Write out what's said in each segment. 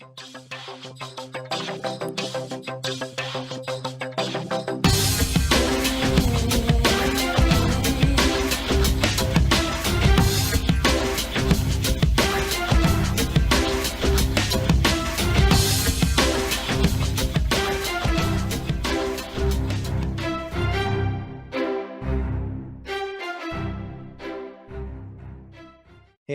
Hey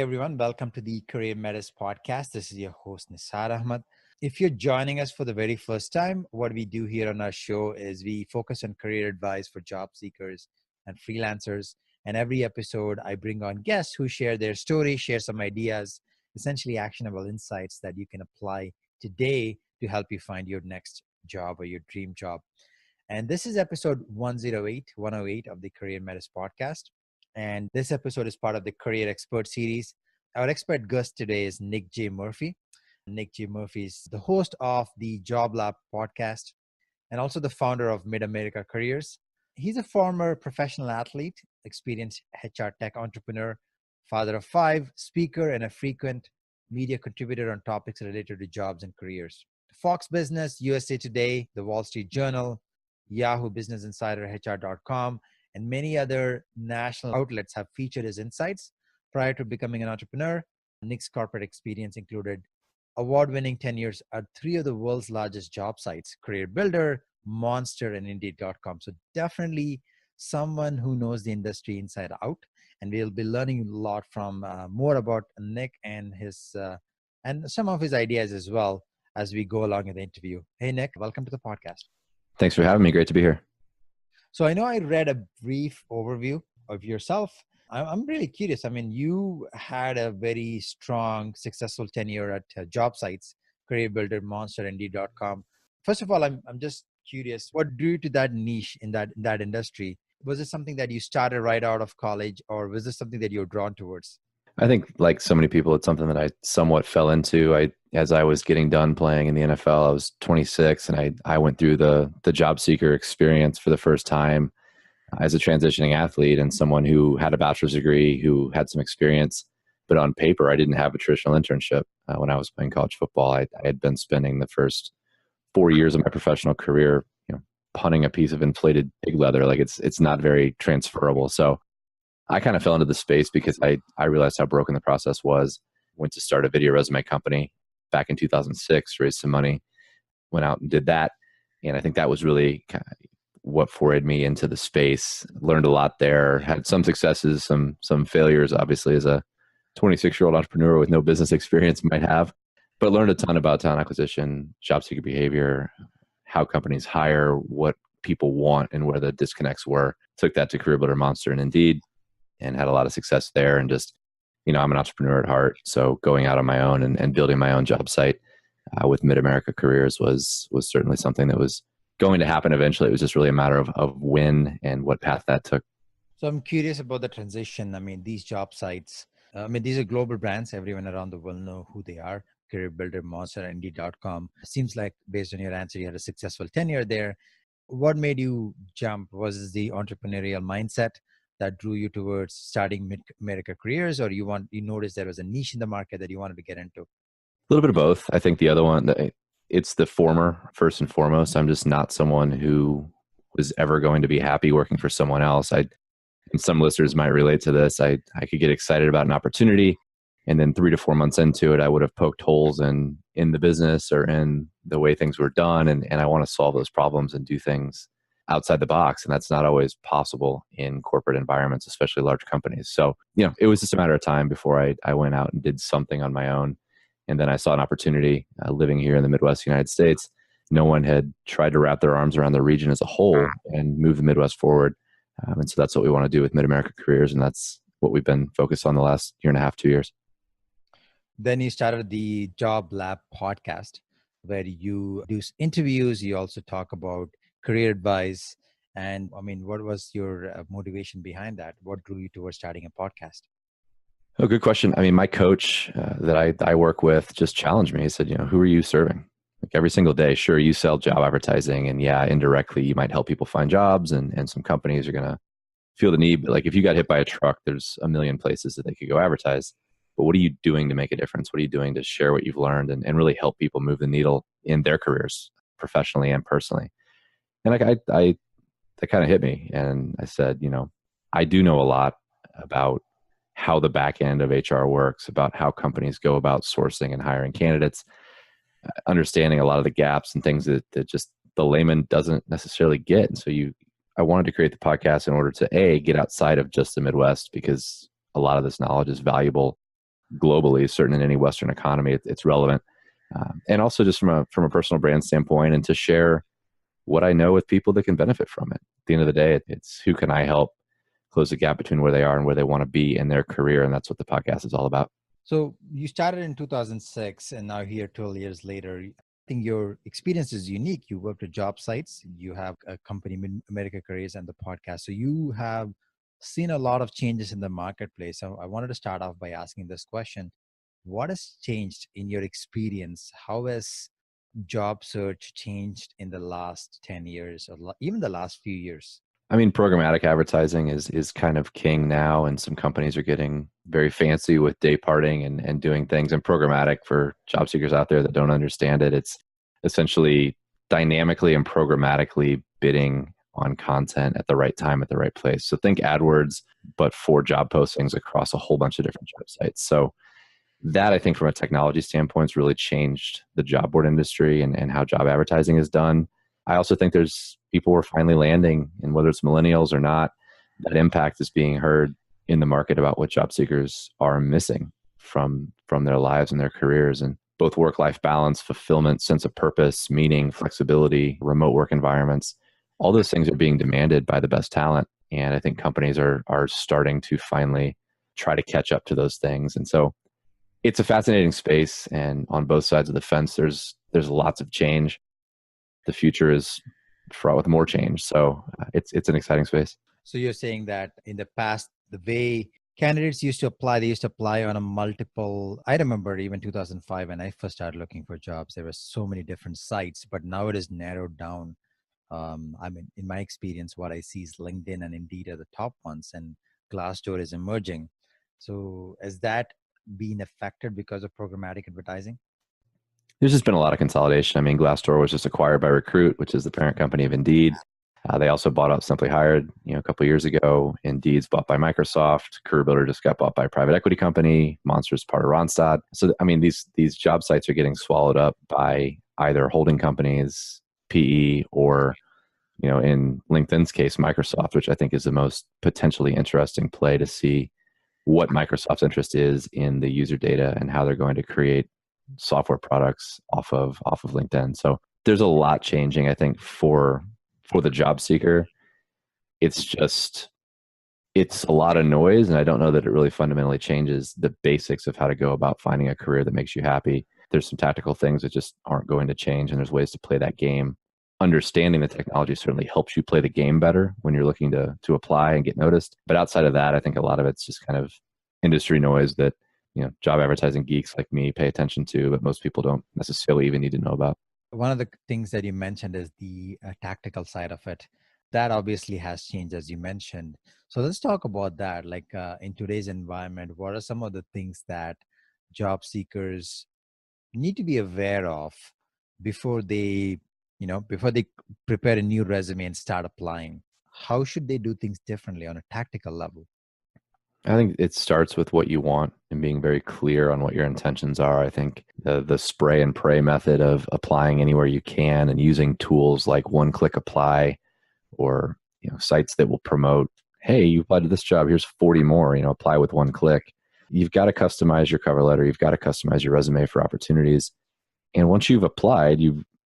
everyone, welcome to the CareerMetis Podcast. This is your host Nisar Ahmad. If you're joining us for the very first time, what we do here on our show is we focus on career advice for job seekers and freelancers. And every episode, I bring on guests who share their story, share some ideas, essentially actionable insights that you can apply today to help you find your next job or your dream job. And this is episode 108 of the CareerMetis Podcast. And this episode is part of the Career Expert series. Our expert guest today is Nick J.Murphy. Nick J.Murphy is the host of the Job Lab podcast and also the founder of Mid-America Careers. He's a former professional athlete, experienced HR tech entrepreneur, father of 5, speaker, and a frequent media contributor on topics related to jobs and careers. Fox Business, USA Today, The Wall Street Journal, Yahoo Business Insider, HR.com, and many other national outlets have featured his insights. Prior to becoming an entrepreneur, Nick's corporate experience included award-winning tenures at 3 of the world's largest job sites, Career Builder, Monster, and Indeed.com. So definitely someone who knows the industry inside out. And we'll be learning a lot from more about Nick and his and some of his ideas as well as we go along in the interview. Hey, Nick, welcome to the podcast. Thanks for having me. Great to be here. So I know I read a brief overview of yourself. I'm really curious. I mean, you had a very strong, successful tenure at job sites, Career Builder, Monster, Indeed.com. First of all, I'm just curious, what drew you to that niche in that industry? Was it something that you started right out of college, or was this something that you were drawn towards? I think, like so many people, it's something that I somewhat fell into. As I was getting done playing in the NFL, I was 26, and I went through the job seeker experience for the first time as a transitioning athlete and someone who had a bachelor's degree, who had some experience. But on paper, I didn't have a traditional internship. When I was playing college football, I had been spending the first 4 years of my professional career, punting a piece of inflated pig leather. Like it's not very transferable. So I kind of fell into the space because I realized how broken the process was. Went to start a video resume company back in 2006, raised some money, went out and did that. And I think that was really kind of what forayed me into the space. Learned a lot there, had some successes, some failures, obviously, as a 26-year-old entrepreneur with no business experience might have, but learned a ton about talent acquisition, job seeker behavior, how companies hire, what people want, and where the disconnects were. Took that to Career Builder, Monster, and Indeed, and had a lot of success there. And just, I'm an entrepreneur at heart. So going out on my own and building my own job site with Mid-America Careers was certainly something that was going to happen eventually. It was just really a matter of when and what path that took. So I'm curious about the transition. I mean, these job sites, these are global brands. Everyone around the world know who they are. Career Builder, Monster, Indeed.com. Seems like based on your answer, you had a successful tenure there. What made you jump? Was it the entrepreneurial mindset that drew you towards starting Mid-America Careers, or you noticed there was a niche in the market that you wanted to get into? A little bit of both. I think the other one, it's the former first and foremost. I'm just not someone who was ever going to be happy working for someone else. And some listeners might relate to this. I could get excited about an opportunity, and then 3 to 4 months into it, I would have poked holes in the business or in the way things were done. And I want to solve those problems and do things outside the box. And that's not always possible in corporate environments, especially large companies. So, it was just a matter of time before I went out and did something on my own. And then I saw an opportunity living here in the Midwest United States. No one had tried to wrap their arms around the region as a whole and move the Midwest forward. And so that's what we want to do with Mid-America Careers. And that's what we've been focused on the last 1.5 to 2 years. Then you started the Job Lab podcast, where you do interviews. You also talk about career advice. And what was your motivation behind that? What drew you towards starting a podcast? Oh, good question. My coach that I work with just challenged me. He said, who are you serving? Like every single day, sure, you sell job advertising, and yeah, indirectly you might help people find jobs, and some companies are going to feel the need. But like if you got hit by a truck, there's a million places that they could go advertise. but what are you doing to make a difference? What are you doing to share what you've learned and really help people move the needle in their careers, professionally and personally? And that kind of hit me. And I said, I do know a lot about how the back end of HR works, about how companies go about sourcing and hiring candidates, understanding a lot of the gaps and things that just the layman doesn't necessarily get. And so I wanted to create the podcast in order to get outside of just the Midwest, because a lot of this knowledge is valuable globally, certainly in any Western economy, it's relevant. And also just from a personal brand standpoint, and to share what I know with people that can benefit from it. At the end of the day, it's who can I help close the gap between where they are and where they want to be in their career. And that's what the podcast is all about. So you started in 2006 and now here 12 years later, I think your experience is unique. You worked at job sites, you have a company, America Careers, and the podcast. So you have seen a lot of changes in the marketplace. So I wanted to start off by asking this question. What has changed in your experience? How has job search changed in the last 10 years or even the last few years? I mean, programmatic advertising is kind of king now, and some companies are getting very fancy with day parting and doing things. And programmatic, for job seekers out there that don't understand it, it's essentially dynamically and programmatically bidding on content at the right time at the right place. So think AdWords, but for job postings across a whole bunch of different job sites. So that, I think, from a technology standpoint, has really changed the job board industry and how job advertising is done. I also think there's people who are finally landing, and whether it's millennials or not, that impact is being heard in the market about what job seekers are missing from their lives and their careers. And both work-life balance, fulfillment, sense of purpose, meaning, flexibility, remote work environments, all those things are being demanded by the best talent. And I think companies are starting to finally try to catch up to those things. And so it's a fascinating space. And on both sides of the fence, there's lots of change. The future is fraught with more change. So it's an exciting space. So you're saying that in the past, the way candidates used to apply, they used to apply on a multiple. I remember even 2005 when I first started looking for jobs, there were so many different sites, but now it is narrowed down. I mean, in my experience, what I see is LinkedIn and Indeed are the top ones, and Glassdoor is emerging. So has that been affected because of programmatic advertising? There's just been a lot of consolidation. I mean, Glassdoor was just acquired by Recruit, which is the parent company of Indeed. They also bought out Simply Hired, a couple of years ago. Indeed's bought by Microsoft. CareerBuilder just got bought by a private equity company. Monster's part of Randstad. So, I mean, these job sites are getting swallowed up by either holding companies, PE, or, in LinkedIn's case, Microsoft, which I think is the most potentially interesting play to see what Microsoft's interest is in the user data and how they're going to create software products off of LinkedIn. So there's a lot changing, I think, for the job seeker. It's a lot of noise, and I don't know that it really fundamentally changes the basics of how to go about finding a career that makes you happy. There's some tactical things that just aren't going to change, and there's ways to play that game. Understanding the technology certainly helps you play the game better when you're looking to apply and get noticed. But outside of that, I think a lot of it's just kind of industry noise that job advertising geeks like me pay attention to, but most people don't necessarily even need to know about. One of the things that you mentioned is the tactical side of it. That obviously has changed, as you mentioned. So let's talk about that. Like in today's environment, what are some of the things that job seekers need to be aware of before they prepare a new resume and start applying? How should they do things differently on a tactical level? I think it starts with what you want and being very clear on what your intentions are. I think the spray and pray method of applying anywhere you can and using tools like one-click apply or sites that will promote, hey, you applied to this job, here's 40 more, apply with one click. You've got to customize your cover letter. You've got to customize your resume for opportunities. And once you've applied,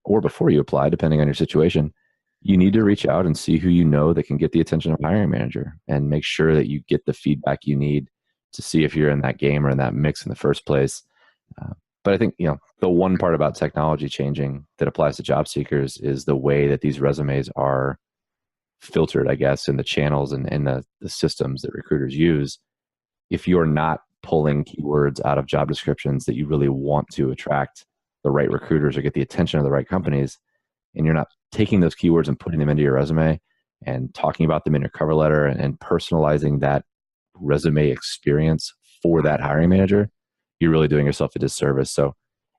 or before you apply, depending on your situation, you need to reach out and see who that can get the attention of a hiring manager and make sure that you get the feedback you need to see if you're in that game or in that mix in the first place. But I think, the one part about technology changing that applies to job seekers is the way that these resumes are filtered, I guess, in the channels and in the systems that recruiters use. If you're not pulling keywords out of job descriptions that you really want to attract the right recruiters or get the attention of the right companies, and you're not taking those keywords and putting them into your resume and talking about them in your cover letter and personalizing that resume experience for that hiring manager, you're really doing yourself a disservice. So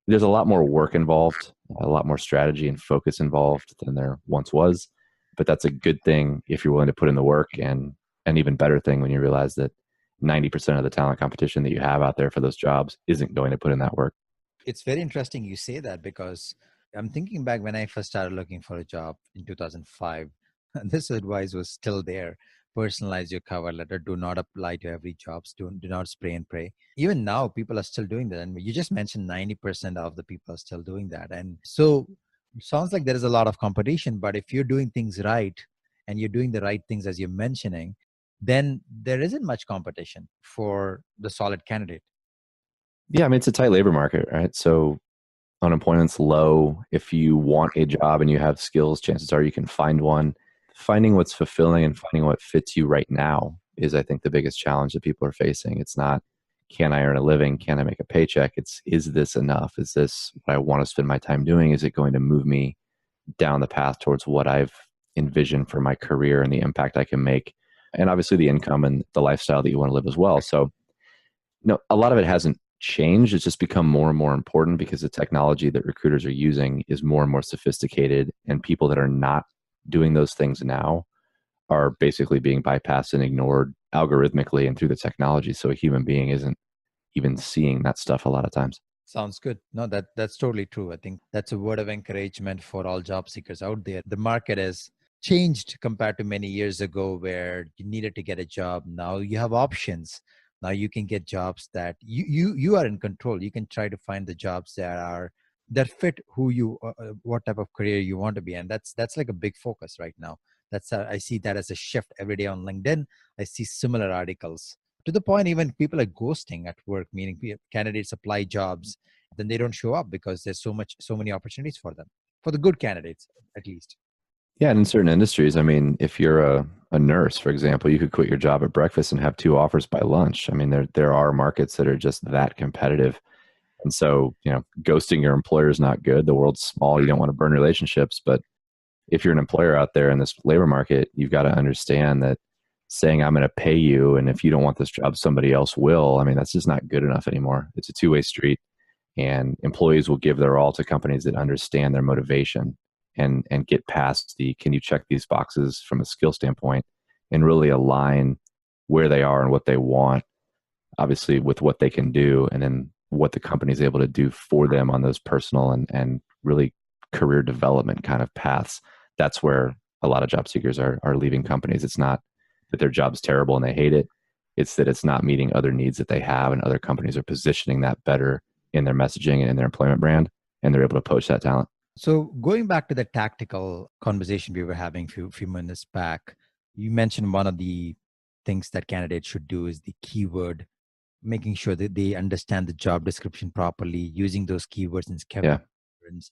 there's a lot more work involved, a lot more strategy and focus involved than there once was. But that's a good thing if you're willing to put in the work, and an even better thing when you realize that 90% of the talent competition that you have out there for those jobs isn't going to put in that work. It's very interesting you say that, because I'm thinking back when I first started looking for a job in 2005, this advice was still there. Personalize your cover letter. Do not apply to every job. Do not spray and pray. Even now, people are still doing that. And you just mentioned 90% of the people are still doing that. And so it sounds like there is a lot of competition, but if you're doing things right and you're doing the right things as you're mentioning, then there isn't much competition for the solid candidate. Yeah, I mean, it's a tight labor market, right? So unemployment's low. If you want a job and you have skills, chances are you can find one. Finding what's fulfilling and finding what fits you right now is, I think, the biggest challenge that people are facing. It's not, can I earn a living? Can I make a paycheck? It's, is this enough? Is this what I want to spend my time doing? Is it going to move me down the path towards what I've envisioned for my career and the impact I can make? And obviously the income and the lifestyle that you want to live as well. So, a lot of it hasn't changed. It's just become more and more important because the technology that recruiters are using is more and more sophisticated, and people that are not doing those things now are basically being bypassed and ignored algorithmically and through the technology. So a human being isn't even seeing that stuff a lot of times. Sounds good. No, that's totally true. I think that's a word of encouragement for all job seekers out there. The market has changed compared to many years ago, where you needed to get a job. Now you have options. Now you can get jobs that you are in control. You can try to find the jobs that fit who you what type of career you want to be, and that's like a big focus right now. I see that as a shift every day on LinkedIn. I see similar articles, to the point even people are ghosting at work, meaning candidates apply jobs, then they don't show up because there's so many opportunities for them, for the good candidates at least. Yeah, and in certain industries, I mean, if you're a nurse, for example, you could quit your job at breakfast and have two offers by lunch. I mean, there are markets that are just that competitive. And so, ghosting your employer is not good. The world's small. You don't want to burn relationships. But if you're an employer out there in this labor market, you've got to understand that saying, I'm going to pay you, and if you don't want this job, somebody else will. I mean, that's just not good enough anymore. It's a two-way street, and employees will give their all to companies that understand their motivation and get past the, can you check these boxes from a skill standpoint, and really align where they are and what they want, obviously with what they can do, and then what the company is able to do for them on those personal and really career development kind of paths. That's where a lot of job seekers are leaving companies. It's not that their job's terrible and they hate it. It's that it's not meeting other needs that they have, and other companies are positioning that better in their messaging and in their employment brand, and they're able to poach that talent. So going back to the tactical conversation we were having few minutes back, you mentioned one of the things that candidates should do is the keyword, making sure that they understand the job description properly, using those keywords in Yeah.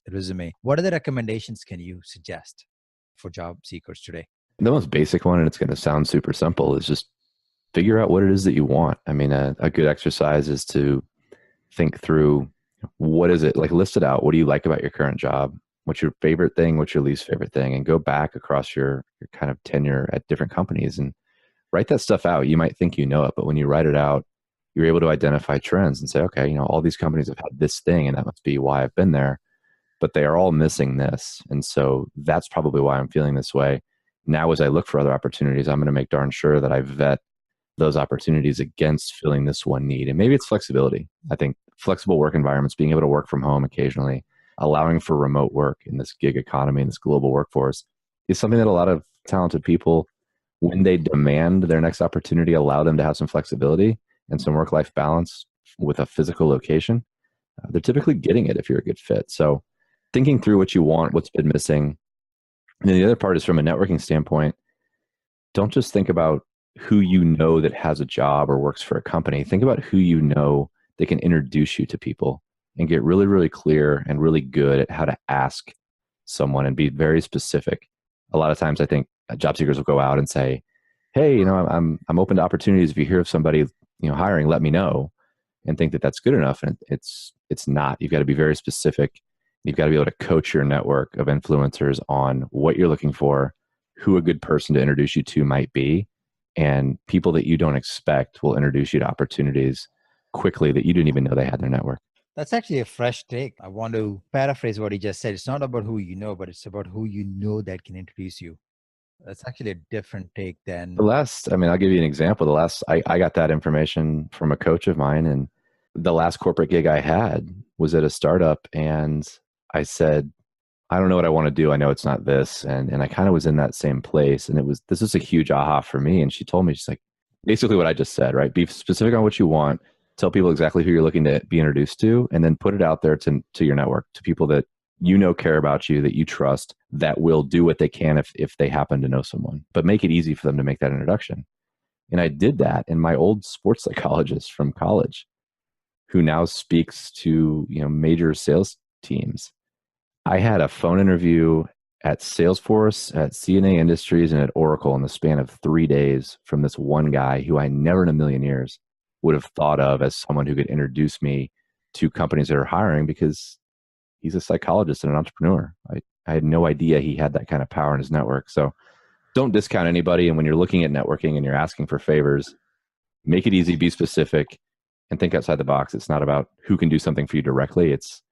resume. What other recommendations can you suggest for job seekers today? The most basic one, and it's going to sound super simple, is just figure out what it is that you want. I mean, a good exercise is to think through, what is it, like list it out. What do you like about your current job? What's your favorite thing? What's your least favorite thing? And go back across your kind of tenure at different companies and write that stuff out. You might think you know it, but when you write it out, you're able to identify trends and say, okay, all these companies have had this thing, and that must be why I've been there, but they are all missing this. And so that's probably why I'm feeling this way. Now, as I look for other opportunities, I'm going to make darn sure that I vet those opportunities against filling this one need. And maybe it's flexibility. I think flexible work environments, being able to work from home occasionally, allowing for remote work in this gig economy, in this global workforce, is something that a lot of talented people, when they demand their next opportunity, allow them to have some flexibility and some work-life balance with a physical location. They're typically getting it if you're a good fit. So thinking through what you want, what's been missing. And then the other part is, from a networking standpoint, don't just think about who you know that has a job or works for a company. Think about who you know that can introduce you to people, and get really, really clear and really good at how to ask someone and be very specific. A lot of times I think job seekers will go out and say, hey, I'm open to opportunities. If you hear of somebody, hiring, let me know, and think that that's good enough. And it's not. You've got to be very specific. You've got to be able to coach your network of influencers on what you're looking for, who a good person to introduce you to might be, and people that you don't expect will introduce you to opportunities. quickly that you didn't even know they had in their network. That's actually a fresh take. I want to paraphrase what he just said. It's not about who you know, but it's about who you know that can introduce you. That's actually a different take than. I'll give you an example. I got that information from a coach of mine, and the last corporate gig I had was at a startup, and I said, I don't know what I want to do. I know it's not this. And I kind of was in that same place. And this was a huge aha for me. And she told me, she's like, basically what I just said, right? Be specific on what you want. Tell people exactly who you're looking to be introduced to, and then put it out there to your network, to people that you know care about you, that you trust, that will do what they can if they happen to know someone. But make it easy for them to make that introduction. And I did that. And my old sports psychologist from college, who now speaks to major sales teams, I had a phone interview at Salesforce, at CNA Industries, and at Oracle in the span of 3 days from this one guy who I never in a million years would have thought of as someone who could introduce me to companies that are hiring, because he's a psychologist and an entrepreneur. I had no idea he had that kind of power in his network. So don't discount anybody. And when you're looking at networking and you're asking for favors, make it easy, be specific, and think outside the box. It's not about who can do something for you directly. It's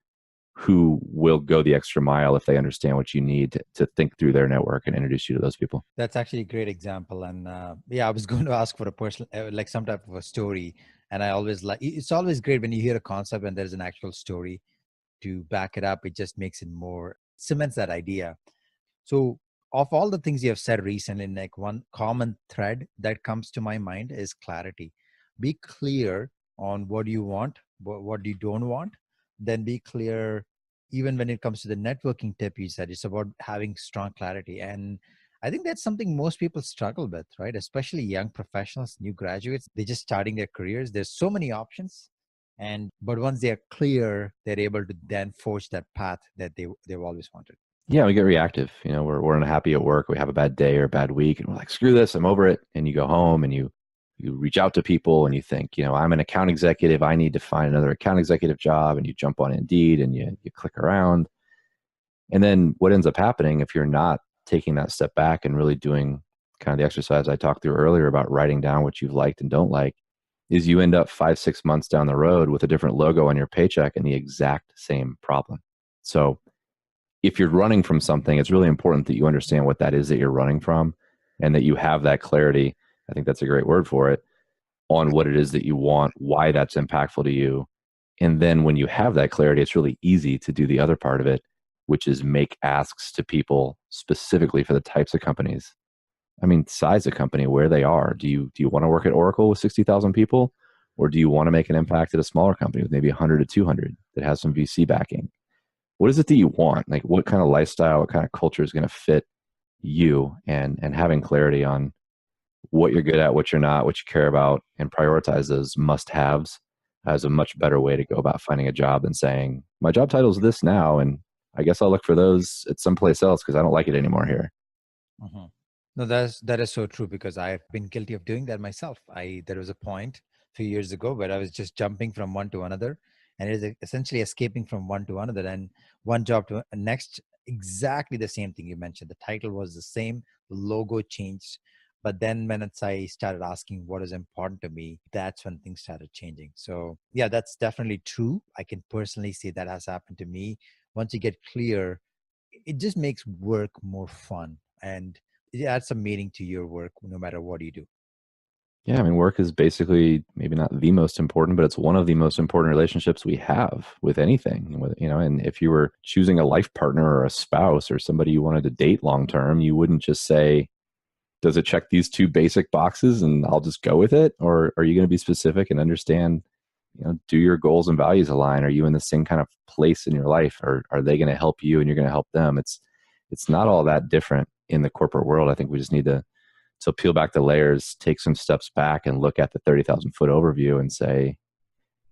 who will go the extra mile if they understand what you need to think through their network and introduce you to those people. That's actually a great example. And yeah, I was going to ask for a personal, like some type of a story. And I always it's always great when you hear a concept and there's an actual story to back it up. It just makes it more, cements that idea. So of all the things you have said recently, like one common thread that comes to my mind is clarity. Be clear on what you want, what you don't want, then be clear. Even when it comes to the networking tip you said, it's about having strong clarity. And I think that's something most people struggle with, right? Especially young professionals, new graduates, they're just starting their careers. There's so many options. But once they are clear, they're able to then forge that path that they've always wanted. Yeah, we get reactive. We're unhappy at work. We have a bad day or a bad week, and we're like, screw this, I'm over it. And you go home and you reach out to people and you think, I'm an account executive. I need to find another account executive job. And you jump on Indeed and you click around. And then what ends up happening, if you're not taking that step back and really doing kind of the exercise I talked through earlier about writing down what you've liked and don't like, is you end up 5-6 months down the road with a different logo on your paycheck and the exact same problem. So if you're running from something, it's really important that you understand what that is that you're running from, and that you have that clarity. I think that's a great word for it, on what it is that you want, why that's impactful to you. And then when you have that clarity, it's really easy to do the other part of it, which is make asks to people specifically for the types of companies. I mean, size of company, where they are. Do you want to work at Oracle with 60,000 people? Or do you want to make an impact at a smaller company with maybe 100 to 200 that has some VC backing? What is it that you want? Like, what kind of lifestyle, what kind of culture is going to fit you? And having clarity on what you're good at, what you're not, what you care about, and prioritize those must-haves as a much better way to go about finding a job than saying, my job title is this now, and I guess I'll look for those at someplace else because I don't like it anymore here. Mm-hmm. No, that is so true, because I've been guilty of doing that myself. There was a point a few years ago where I was just jumping from one to another, and it is essentially escaping from one to another and one job to next. Exactly the same thing you mentioned. The title was the same, the logo changed, but then when I started asking what is important to me, that's when things started changing. So yeah, that's definitely true. I can personally say that has happened to me. Once you get clear, it just makes work more fun, and it adds some meaning to your work no matter what you do. Yeah, I mean, work is basically maybe not the most important, but it's one of the most important relationships we have with anything. And if you were choosing a life partner or a spouse or somebody you wanted to date long term, you wouldn't just say, does it check these two basic boxes and I'll just go with it? Or are you going to be specific and understand, do your goals and values align? Are you in the same kind of place in your life? Or are they going to help you and you're going to help them? It's not all that different in the corporate world. I think we just need to peel back the layers, take some steps back and look at the 30,000 foot overview and say,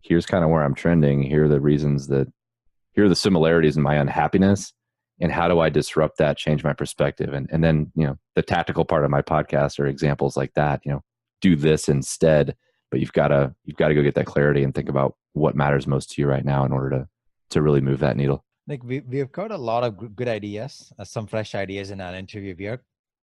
here's kind of where I'm trending. Here are the reasons here are the similarities in my unhappiness. And how do I disrupt that, change my perspective? And then, the tactical part of my podcast are examples like that, do this instead, but you've got to go get that clarity and think about what matters most to you right now in order to really move that needle. Like we've got a lot of good ideas, some fresh ideas in our interview. We are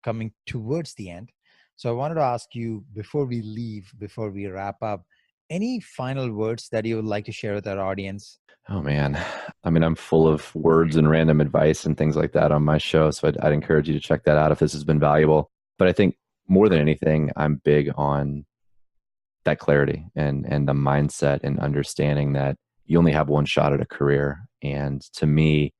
coming towards the end. So I wanted to ask you, before we leave, before we wrap up, Any final words that you would like to share with our audience? Oh man. I mean, I'm full of words and random advice and things like that on my show. So I'd encourage you to check that out if this has been valuable. But I think more than anything, I'm big on that clarity and the mindset and understanding that you only have one shot at a career. And to me,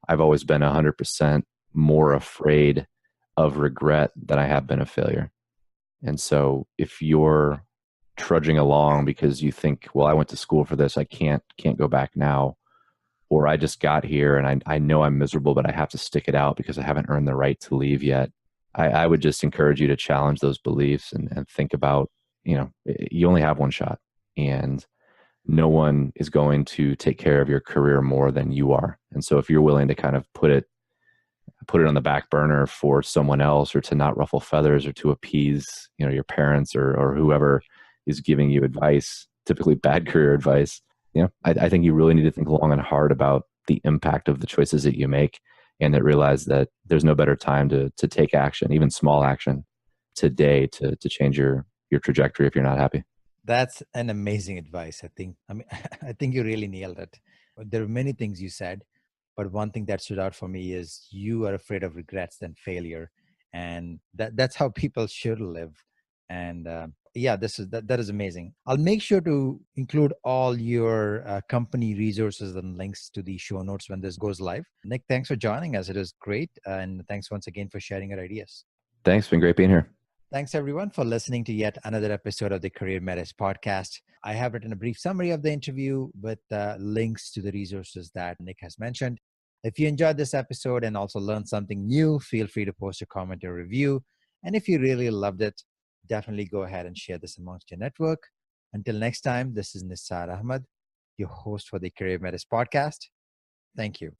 I've always been 100% more afraid of regret than I have been of failure. And so if you're trudging along because you think, well, I went to school for this, I can't go back now, or I just got here and I know I'm miserable, but I have to stick it out because I haven't earned the right to leave yet. I would just encourage you to challenge those beliefs and think about, you only have one shot, and no one is going to take care of your career more than you are. And so if you're willing to kind of put it on the back burner for someone else, or to not ruffle feathers, or to appease, your parents or whoever is giving you advice, typically bad career advice, I think you really need to think long and hard about the impact of the choices that you make, and that realize that there's no better time to take action, even small action today, to change your trajectory if you're not happy. That's an amazing advice. I think you really nailed it. There are many things you said, but one thing that stood out for me is you are afraid of regrets than failure. And that's how people should live. And yeah, that is amazing. I'll make sure to include all your company resources and links to the show notes when this goes live. Nick, thanks for joining us. It is great. And thanks once again for sharing your ideas. Thanks. Been great being here. Thanks, everyone, for listening to yet another episode of the CareerMetis Podcast. I have written a brief summary of the interview with links to the resources that Nick has mentioned. If you enjoyed this episode and also learned something new, feel free to post a comment or review. And if you really loved it, definitely go ahead and share this amongst your network. Until next time, this is Nisar Ahmed, your host for the CareerMetis Podcast. Thank you.